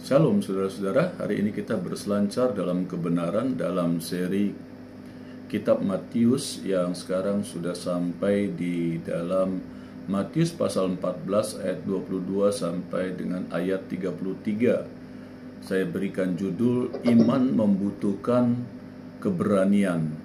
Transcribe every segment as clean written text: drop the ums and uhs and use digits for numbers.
Shalom saudara-saudara, hari ini kita berselancar dalam kebenaran dalam seri Kitab Matius yang sekarang sudah sampai di dalam Matius pasal 14 ayat 22 sampai dengan ayat 33. Saya berikan judul Iman Membutuhkan Keberanian.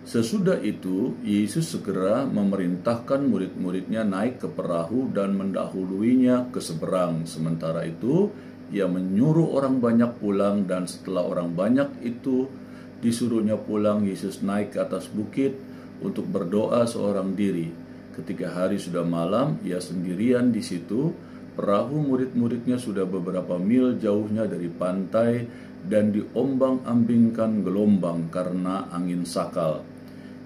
Sesudah itu, Yesus segera memerintahkan murid-muridnya naik ke perahu dan mendahuluinya ke seberang. Sementara itu, ia menyuruh orang banyak pulang, dan setelah orang banyak itu disuruhnya pulang, Yesus naik ke atas bukit untuk berdoa seorang diri. Ketika hari sudah malam, ia sendirian di situ. Perahu murid-muridnya sudah beberapa mil jauhnya dari pantai dan diombang-ambingkan gelombang karena angin sakal.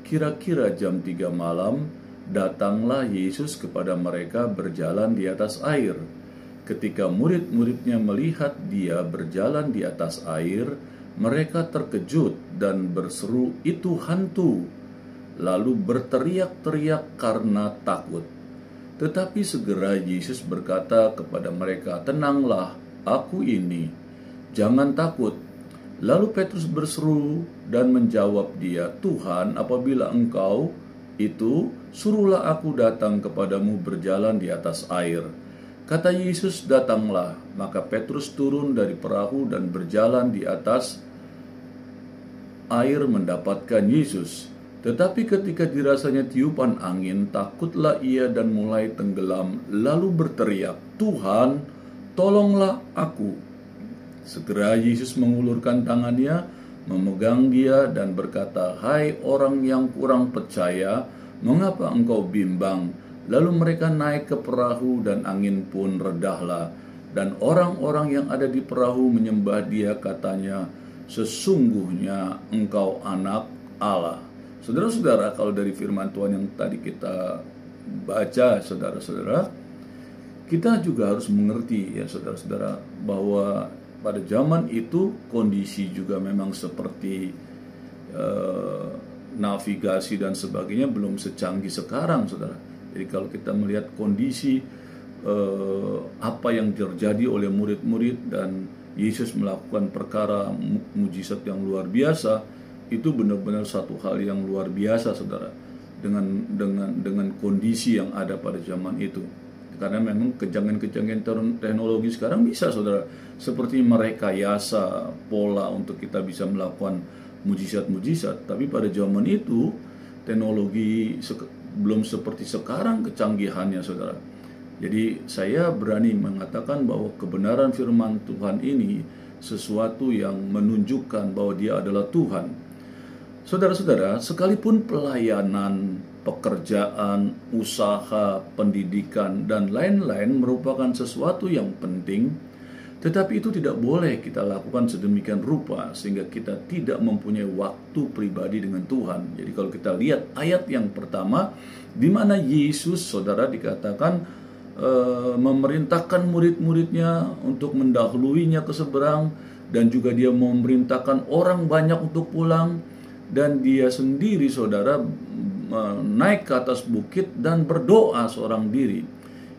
Kira-kira jam 3 malam, datanglah Yesus kepada mereka berjalan di atas air. Ketika murid-muridnya melihat dia berjalan di atas air, mereka terkejut dan berseru, "Itu hantu!" Lalu berteriak-teriak karena takut. Tetapi segera Yesus berkata kepada mereka, "Tenanglah, aku ini, jangan takut." Lalu Petrus berseru dan menjawab dia, "Tuhan, apabila Engkau itu, suruhlah aku datang kepadamu berjalan di atas air." Kata Yesus, "Datanglah." Maka Petrus turun dari perahu dan berjalan di atas air mendapatkan Yesus. Tetapi ketika dirasanya tiupan angin, takutlah ia dan mulai tenggelam, lalu berteriak, "Tuhan, tolonglah aku." Segera Yesus mengulurkan tangannya, memegang dia dan berkata, "Hai orang yang kurang percaya, mengapa engkau bimbang?" Lalu mereka naik ke perahu dan angin pun redahlah. Dan orang-orang yang ada di perahu menyembah dia, katanya, "Sesungguhnya engkau anak Allah." Saudara-saudara, kalau dari firman Tuhan yang tadi kita baca, saudara-saudara, kita juga harus mengerti ya saudara-saudara, bahwa pada zaman itu kondisi juga memang seperti navigasi dan sebagainya belum secanggih sekarang, saudara. Jadi kalau kita melihat kondisi apa yang terjadi oleh murid-murid dan Yesus melakukan perkara mujizat yang luar biasa, itu benar-benar satu hal yang luar biasa, saudara, dengan kondisi yang ada pada zaman itu. Karena memang kejanggalan-kejanggalan teknologi sekarang bisa, saudara, seperti merekayasa pola untuk kita bisa melakukan mujizat-mujizat. Tapi pada zaman itu teknologi belum seperti sekarang kecanggihannya, saudara. Jadi saya berani mengatakan bahwa kebenaran firman Tuhan ini sesuatu yang menunjukkan bahwa dia adalah Tuhan. Saudara-saudara, sekalipun pelayanan, pekerjaan, usaha, pendidikan, dan lain-lain merupakan sesuatu yang penting, tetapi itu tidak boleh kita lakukan sedemikian rupa sehingga kita tidak mempunyai waktu pribadi dengan Tuhan. Jadi kalau kita lihat ayat yang pertama, di mana Yesus, saudara, dikatakan memerintahkan murid-muridnya untuk mendahuluinya ke seberang, dan juga dia memerintahkan orang banyak untuk pulang, dan dia sendiri, saudara, naik ke atas bukit dan berdoa seorang diri.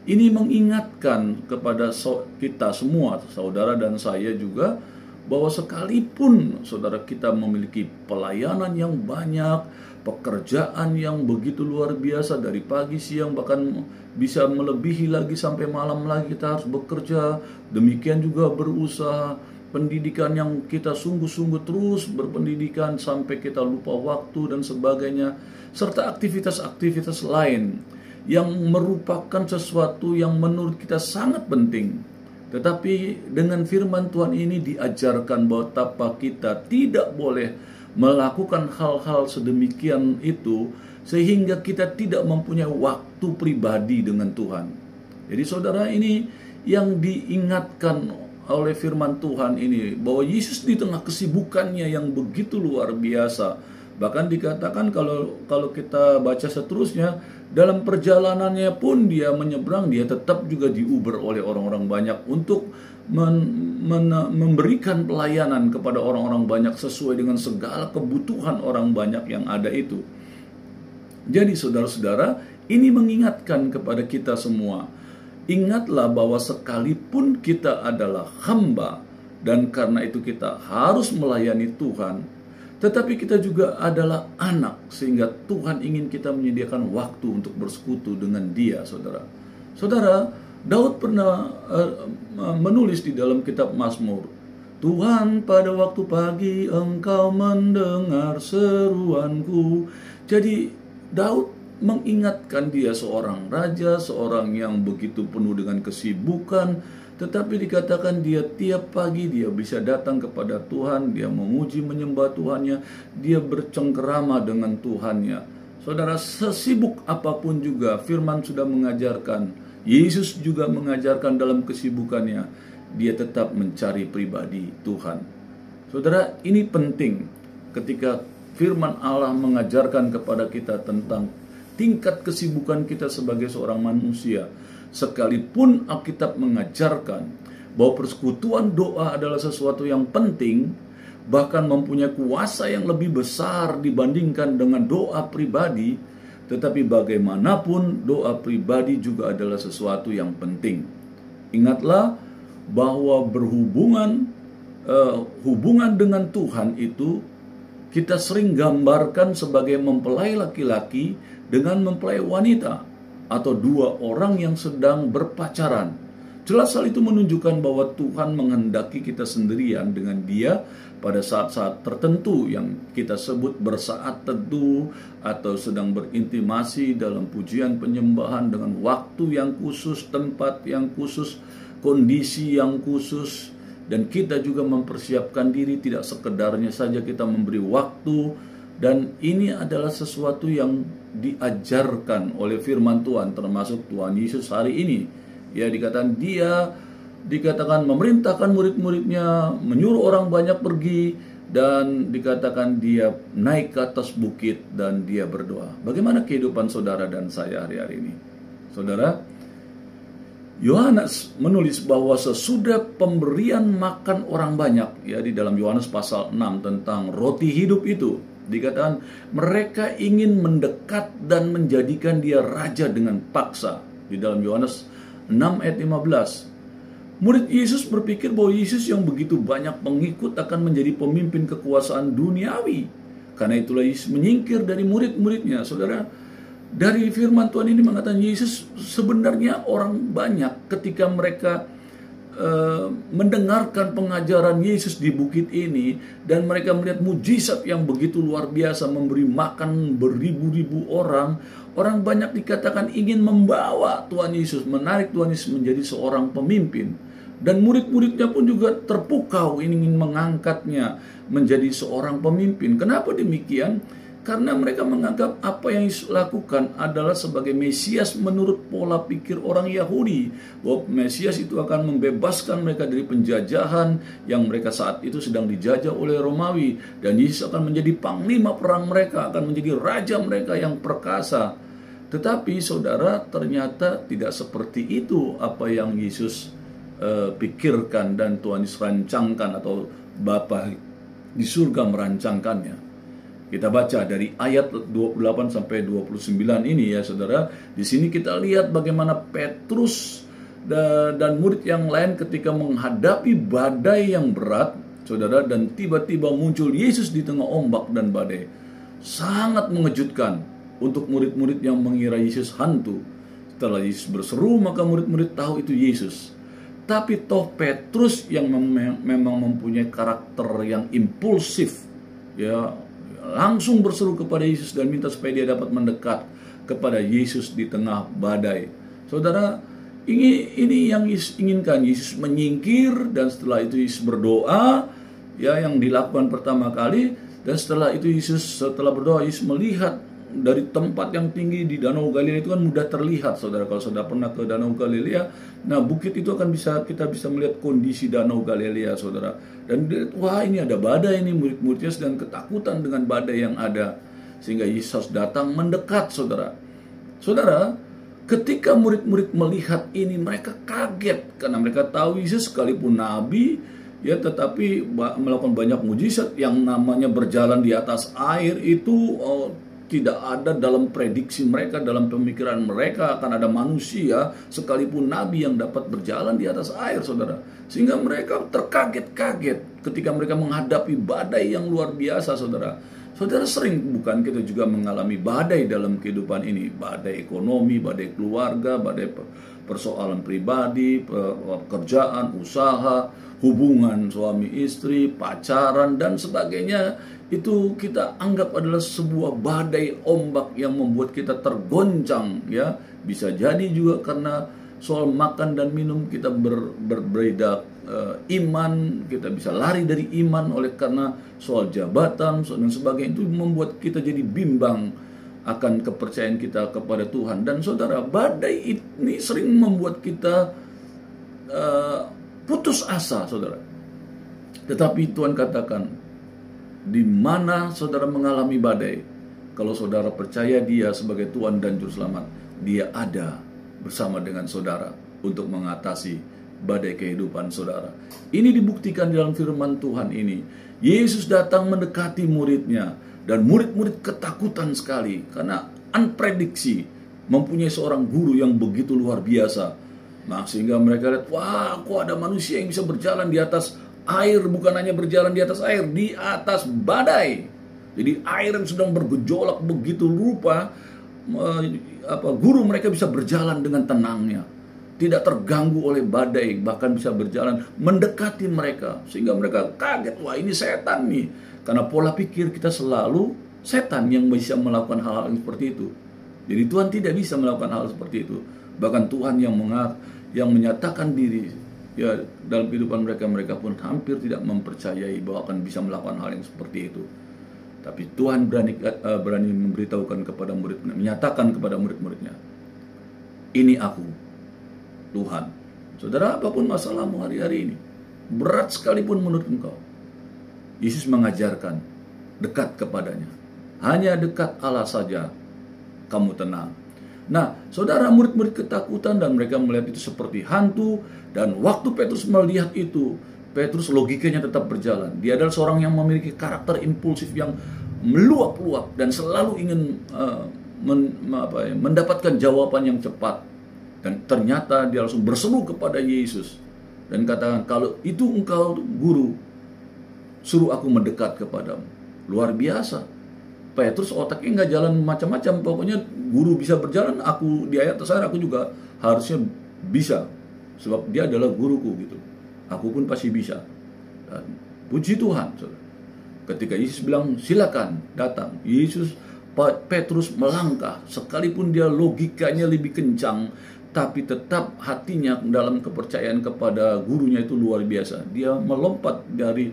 Ini mengingatkan kepada kita semua, saudara dan saya juga, bahwa sekalipun saudara kita memiliki pelayanan yang banyak, pekerjaan yang begitu luar biasa dari pagi siang, bahkan bisa melebihi lagi sampai malam lagi kita harus bekerja, demikian juga berusaha, pendidikan yang kita sungguh-sungguh terus berpendidikan sampai kita lupa waktu dan sebagainya, serta aktivitas-aktivitas lain yang merupakan sesuatu yang menurut kita sangat penting. Tetapi dengan firman Tuhan ini diajarkan bahwa tapa kita tidak boleh melakukan hal-hal sedemikian itu sehingga kita tidak mempunyai waktu pribadi dengan Tuhan. Jadi saudara, ini yang diingatkan oleh firman Tuhan ini, bahwa Yesus di tengah kesibukannya yang begitu luar biasa, bahkan dikatakan kalau kita baca seterusnya, dalam perjalanannya pun dia menyeberang, dia tetap juga diuber oleh orang-orang banyak untuk memberikan pelayanan kepada orang-orang banyak sesuai dengan segala kebutuhan orang banyak yang ada itu. Jadi saudara-saudara, ini mengingatkan kepada kita semua Ingatlah bahwa sekalipun kita adalah hamba, dan karena itu kita harus melayani Tuhan, tetapi kita juga adalah anak, sehingga Tuhan ingin kita menyediakan waktu untuk bersekutu dengan Dia, saudara. Saudara, Daud pernah menulis di dalam kitab Mazmur, Tuhan, pada waktu pagi Engkau mendengar seruanku. Jadi Daud mengingatkan dia seorang raja, seorang yang begitu penuh dengan kesibukan, tetapi dikatakan dia tiap pagi dia bisa datang kepada Tuhan, dia memuji menyembah Tuhannya, dia bercengkerama dengan Tuhannya. Saudara, sesibuk apapun juga, firman sudah mengajarkan, Yesus juga mengajarkan dalam kesibukannya, dia tetap mencari pribadi Tuhan. Saudara, ini penting ketika firman Allah mengajarkan kepada kita tentang tingkat kesibukan kita sebagai seorang manusia. Sekalipun Alkitab mengajarkan bahwa persekutuan doa adalah sesuatu yang penting, bahkan mempunyai kuasa yang lebih besar dibandingkan dengan doa pribadi, tetapi bagaimanapun doa pribadi juga adalah sesuatu yang penting. Ingatlah bahwa hubungan dengan Tuhan itu kita sering gambarkan sebagai mempelai laki-laki dengan mempelai wanita, atau dua orang yang sedang berpacaran. Jelas hal itu menunjukkan bahwa Tuhan menghendaki kita sendirian dengan Dia pada saat-saat tertentu yang kita sebut bersaat teduh, atau sedang berintimasi dalam pujian penyembahan dengan waktu yang khusus, tempat yang khusus, kondisi yang khusus. Dan kita juga mempersiapkan diri, tidak sekedarnya saja kita memberi waktu. Dan ini adalah sesuatu yang diajarkan oleh firman Tuhan, termasuk Tuhan Yesus hari ini. Ya, dikatakan memerintahkan murid-muridnya, menyuruh orang banyak pergi, dan dikatakan dia naik ke atas bukit dan dia berdoa. Bagaimana kehidupan saudara dan saya hari-hari ini? Saudara, Yohanes menulis bahwa sesudah pemberian makan orang banyak, ya, di dalam Yohanes pasal 6 tentang roti hidup itu, dikatakan mereka ingin mendekat dan menjadikan dia raja dengan paksa. Di dalam Yohanes 6 ayat 15, murid Yesus berpikir bahwa Yesus yang begitu banyak pengikut akan menjadi pemimpin kekuasaan duniawi. Karena itulah Yesus menyingkir dari murid-muridnya. Saudara, dari firman Tuhan ini mengatakan Yesus sebenarnya orang banyak ketika mereka mendengarkan pengajaran Yesus di bukit ini, dan mereka melihat mujizat yang begitu luar biasa, memberi makan beribu-ribu orang. Orang banyak dikatakan ingin membawa Tuhan Yesus, menarik Tuhan Yesus menjadi seorang pemimpin. Dan murid-muridnya pun juga terpukau ingin mengangkatnya menjadi seorang pemimpin. Kenapa demikian? Karena mereka menganggap apa yang Yesus lakukan adalah sebagai Mesias menurut pola pikir orang Yahudi, bahwa Mesias itu akan membebaskan mereka dari penjajahan yang mereka saat itu sedang dijajah oleh Romawi, dan Yesus akan menjadi panglima perang mereka, akan menjadi raja mereka yang perkasa. Tetapi saudara, ternyata tidak seperti itu apa yang Yesus pikirkan dan Tuhan Yesus rancangkan, atau Bapa di surga merancangkannya. Kita baca dari ayat 28 sampai 29 ini, ya saudara. Di sini kita lihat bagaimana Petrus dan murid yang lain ketika menghadapi badai yang berat, saudara, dan tiba-tiba muncul Yesus di tengah ombak dan badai. Sangat mengejutkan untuk murid-murid yang mengira Yesus hantu. Setelah Yesus berseru, maka murid-murid tahu itu Yesus. Tapi toh Petrus yang memang mempunyai karakter yang impulsif, ya, langsung berseru kepada Yesus dan minta supaya dia dapat mendekat kepada Yesus di tengah badai. Saudara, ini yang Yesus inginkan. Yesus menyingkir, dan setelah itu Yesus berdoa, ya, yang dilakukan pertama kali. Dan setelah itu setelah berdoa, Yesus melihat dari tempat yang tinggi di Danau Galilea. Itu kan mudah terlihat, saudara. Kalau saudara pernah ke Danau Galilea, nah bukit itu akan kita bisa melihat kondisi Danau Galilea, saudara. Dan wah, ini ada badai, ini murid-muridnya sedang ketakutan dengan badai yang ada, sehingga Yesus datang mendekat, saudara. Saudara, ketika murid-murid melihat ini, mereka kaget karena mereka tahu Yesus sekalipun nabi, ya, tetapi melakukan banyak mujizat. Yang namanya berjalan di atas air itu Tidak ada dalam prediksi mereka, dalam pemikiran mereka akan ada manusia, sekalipun nabi, yang dapat berjalan di atas air, saudara. Sehingga mereka terkaget-kaget ketika mereka menghadapi badai yang luar biasa, saudara. Saudara, sering bukan kita juga mengalami badai dalam kehidupan ini? Badai ekonomi, badai keluarga, badai persoalan pribadi, pekerjaan, usaha, hubungan suami istri, pacaran, dan sebagainya. Itu kita anggap adalah sebuah badai ombak yang membuat kita tergoncang, ya. Bisa jadi juga karena soal makan dan minum kita berbeda iman, kita bisa lari dari iman oleh karena soal jabatan dan sebagainya. Itu membuat kita jadi bimbang akan kepercayaan kita kepada Tuhan. Dan saudara, badai ini sering membuat kita putus asa, saudara. Tetapi Tuhan katakan, di mana saudara mengalami badai, kalau saudara percaya Dia sebagai Tuhan dan Juru Selamat, Dia ada bersama dengan saudara untuk mengatasi badai kehidupan saudara. Ini dibuktikan dalam firman Tuhan ini. Yesus datang mendekati muridnya, dan murid-murid ketakutan sekali karena unprediksi, mempunyai seorang guru yang begitu luar biasa. Nah, sehingga mereka lihat, wah, kok ada manusia yang bisa berjalan di atas air, bukan hanya berjalan di atas air, di atas badai. Jadi air yang sedang bergejolak begitu rupa, guru mereka bisa berjalan dengan tenangnya, tidak terganggu oleh badai, bahkan bisa berjalan mendekati mereka, sehingga mereka kaget, wah, ini setan nih. Karena pola pikir kita selalu setan yang bisa melakukan hal-hal yang seperti itu. Jadi Tuhan tidak bisa melakukan hal seperti itu. Bahkan Tuhan yang menyatakan diri, ya, dalam kehidupan mereka pun hampir tidak mempercayai bahwa akan bisa melakukan hal yang seperti itu. Tapi Tuhan berani memberitahukan kepada murid-muridnya, menyatakan kepada murid-muridnya, ini aku, Tuhan. Saudara, apapun masalahmu hari-hari ini, berat sekalipun menurut engkau, Yesus mengajarkan, dekat kepadanya. Hanya dekat Allah saja kamu tenang. Nah, saudara, murid-murid ketakutan dan mereka melihat itu seperti hantu. Dan waktu Petrus melihat itu, Petrus logikanya tetap berjalan. Dia adalah seorang yang memiliki karakter impulsif yang meluap-luap dan selalu ingin mendapatkan jawaban yang cepat. Dan ternyata dia langsung berseru kepada Yesus dan katakan, kalau itu engkau guru, suruh aku mendekat kepadamu. Luar biasa. Petrus otaknya nggak jalan macam-macam. Pokoknya guru bisa berjalan, aku di atas air, aku juga harusnya bisa. Sebab dia adalah guruku gitu. Aku pun pasti bisa. Dan puji Tuhan, saudara. Ketika Yesus bilang silakan datang, Petrus melangkah. Sekalipun dia logikanya lebih kencang, tapi tetap hatinya dalam kepercayaan kepada gurunya itu luar biasa. Dia melompat dari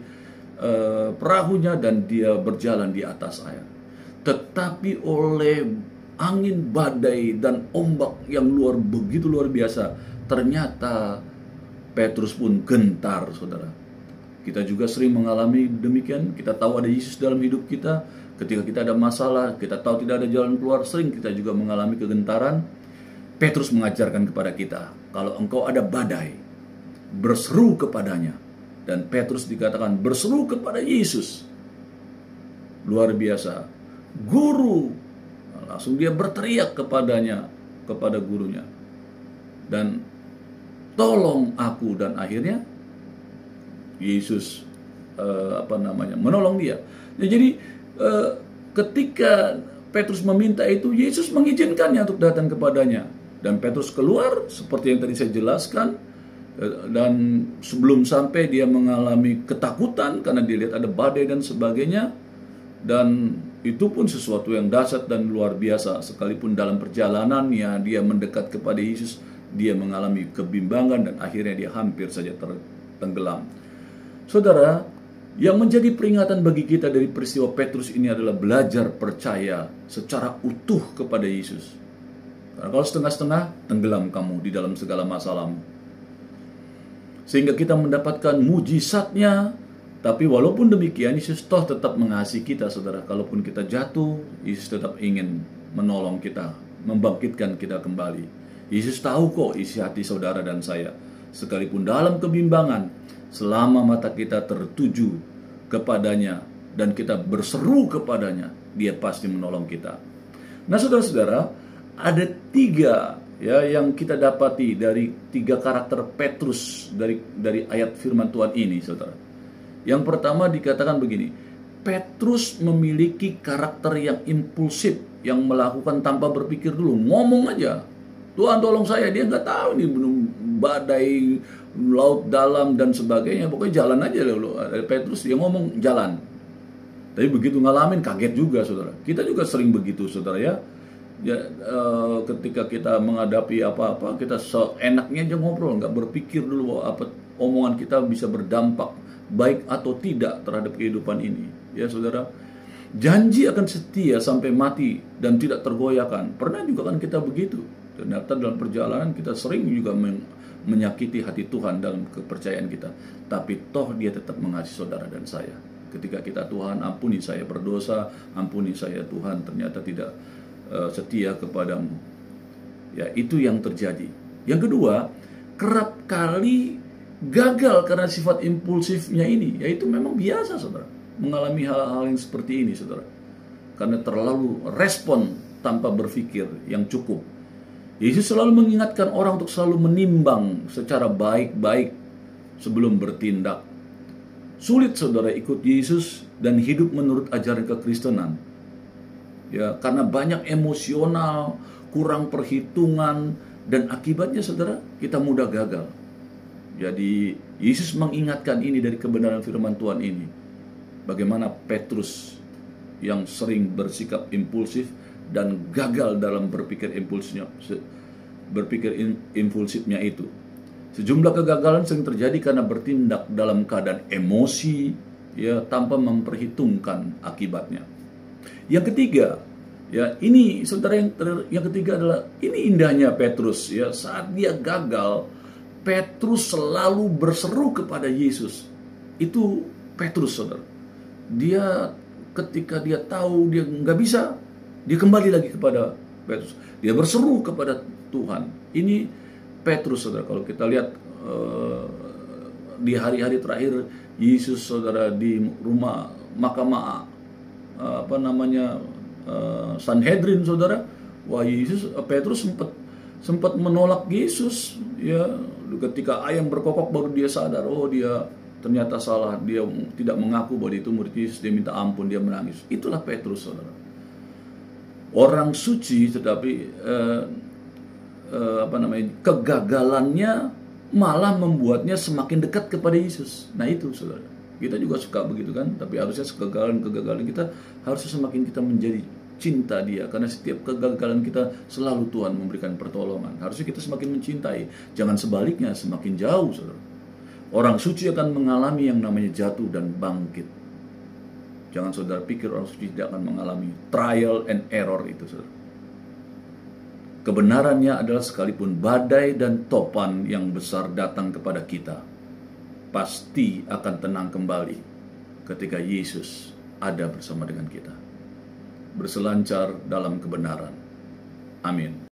perahunya dan dia berjalan di atas air. Tetapi oleh angin badai dan ombak yang begitu luar biasa, ternyata Petrus pun gentar, saudara. Kita juga sering mengalami demikian. Kita tahu ada Yesus dalam hidup kita. Ketika kita ada masalah, kita tahu tidak ada jalan keluar, sering kita juga mengalami kegentaran. Petrus mengajarkan kepada kita, kalau engkau ada badai, berseru kepadanya. Dan Petrus dikatakan berseru kepada Yesus. Luar biasa. Guru, langsung dia berteriak kepadanya, kepada gurunya, dan tolong aku. Dan akhirnya Yesus menolong dia. Jadi ketika Petrus meminta itu, Yesus mengizinkannya untuk datang kepadanya. Dan Petrus keluar seperti yang tadi saya jelaskan. Dan sebelum sampai dia mengalami ketakutan karena dia lihat ada badai dan sebagainya. Dan itu pun sesuatu yang dahsyat dan luar biasa. Sekalipun dalam perjalanannya dia mendekat kepada Yesus, dia mengalami kebimbangan dan akhirnya dia hampir saja tenggelam. Saudara, yang menjadi peringatan bagi kita dari peristiwa Petrus ini adalah belajar percaya secara utuh kepada Yesus. Karena kalau setengah-setengah, tenggelam kamu di dalam segala masalahmu. Sehingga kita mendapatkan mujizatnya. Tapi walaupun demikian, Yesus toh tetap mengasihi kita, saudara. Kalaupun kita jatuh, Yesus tetap ingin menolong kita, membangkitkan kita kembali. Yesus tahu kok isi hati saudara dan saya. Sekalipun dalam kebimbangan, selama mata kita tertuju kepadanya, dan kita berseru kepadanya, Dia pasti menolong kita. Nah, saudara-saudara, ada 3 ya yang kita dapati dari 3 karakter Petrus dari ayat firman Tuhan ini, saudara. Yang pertama dikatakan begini, Petrus memiliki karakter yang impulsif, yang melakukan tanpa berpikir dulu, ngomong aja, Tuhan tolong saya. Dia nggak tahu nih belum badai, laut dalam dan sebagainya, pokoknya jalan aja loh. Petrus dia ngomong jalan. Tapi begitu ngalamin kaget juga, saudara. Kita juga sering begitu, saudara ya. Ketika kita menghadapi apa-apa, kita seenaknya aja ngobrol, nggak berpikir dulu bahwa apa omongan kita bisa berdampak baik atau tidak terhadap kehidupan ini. Ya saudara, janji akan setia sampai mati dan tidak tergoyahkan. Pernah juga kan kita begitu. Ternyata dalam perjalanan kita sering juga menyakiti hati Tuhan dalam kepercayaan kita. Tapi toh Dia tetap mengasihi saudara dan saya. Ketika kita, Tuhan ampuni saya berdosa, ampuni saya Tuhan, ternyata tidak setia kepadamu. Ya, itu yang terjadi. Yang kedua, kerap kali gagal karena sifat impulsifnya ini. Ya itu memang biasa, saudara, mengalami hal-hal yang seperti ini, saudara. Karena terlalu respon tanpa berpikir yang cukup. Yesus selalu mengingatkan orang untuk selalu menimbang secara baik-baik sebelum bertindak. Sulit, saudara, ikut Yesus dan hidup menurut ajaran kekristenan. Ya, karena banyak emosional, kurang perhitungan, dan akibatnya, saudara, kita mudah gagal. Jadi Yesus mengingatkan ini dari kebenaran firman Tuhan ini. Bagaimana Petrus yang sering bersikap impulsif dan gagal dalam berpikir impulsifnya itu. Sejumlah kegagalan sering terjadi karena bertindak dalam keadaan emosi, ya, tanpa memperhitungkan akibatnya. Yang ketiga, ya, ini saudara, yang ketiga adalah ini indahnya Petrus, ya, saat dia gagal, Petrus selalu berseru kepada Yesus. Itu Petrus, saudara. Dia ketika dia tahu dia nggak bisa, dia kembali lagi kepada Petrus. Dia berseru kepada Tuhan. Ini Petrus, saudara. Kalau kita lihat di hari-hari terakhir Yesus, saudara, di rumah mahkamah Sanhedrin, saudara. Wah, Petrus sempat menolak Yesus, ya. Ketika ayam berkokok baru dia sadar, oh dia ternyata salah, dia tidak mengaku bahwa itu murid Yesus, dia minta ampun, dia menangis. Itulah Petrus, saudara. Orang suci, tetapi kegagalannya malah membuatnya semakin dekat kepada Yesus. Nah itu, saudara. Kita juga suka begitu kan, tapi harusnya kegagalan kita harusnya semakin kita menjadi cinta Dia, karena setiap kegagalan kita selalu Tuhan memberikan pertolongan. Harusnya kita semakin mencintai, jangan sebaliknya semakin jauh, saudara. Orang suci akan mengalami yang namanya jatuh dan bangkit. Jangan saudara pikir orang suci tidak akan mengalami trial and error itu, saudara. Kebenarannya adalah sekalipun badai dan topan yang besar datang kepada kita, pasti akan tenang kembali ketika Yesus ada bersama dengan kita. Berselancar dalam kebenaran. Amin.